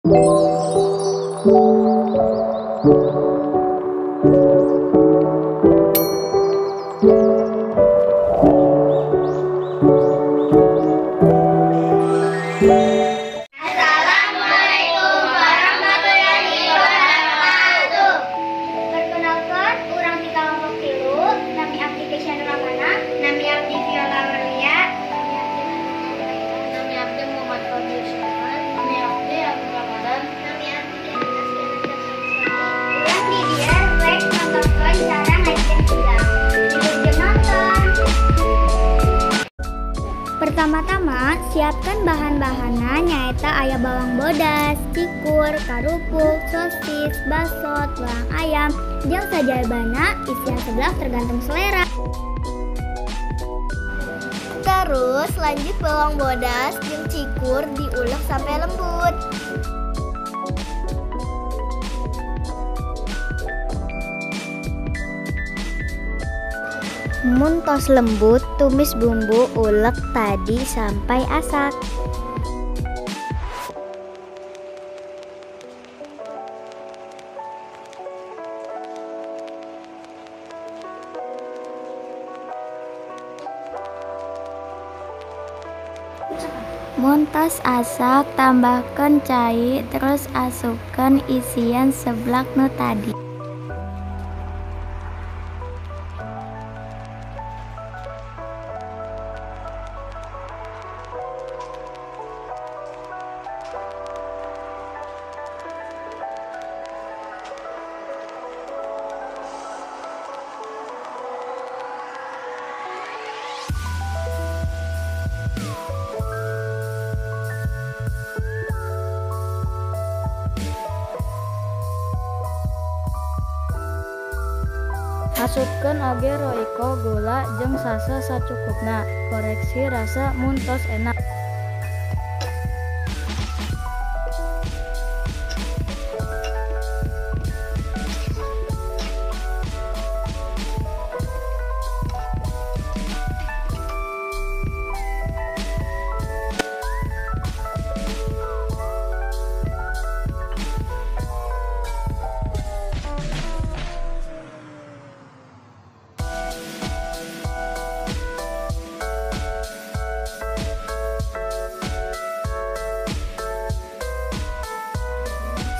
Assalamualaikum warahmatullahi wabarakatuh. Perkenalkan, urang di kelompok tilu, nami abdi Kesyana Ramana, nami abdi Viola Walia, nami abdi Muhammad Fadil Syahman, nami abdi Abdul Ramadan, nami abdi urang di dia rek nontonkan sareng ngajian ulang. Dilunjun nonton. Pertama-tama, siapkan bahan-bahannya nyaeta aya bawang bodas, cikur, karupuk, sosis, bakso, tulang ayam, jeung sajabana isian sebelah tergantung selera. Terus lanjut bawang bodas jeung cikur diulek sampai lembut. Mun tos lembut, tumis bumbu ulek tadi sampai asak. Mun tos asak, tambahkan cai, terus asupkan isian seblak nu tadi. Asupkeun oge roiko, gula, jeung sasa sacukupna. Koreksi rasa mun tos enak.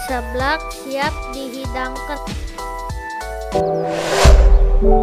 Seblak siap dihidangkan.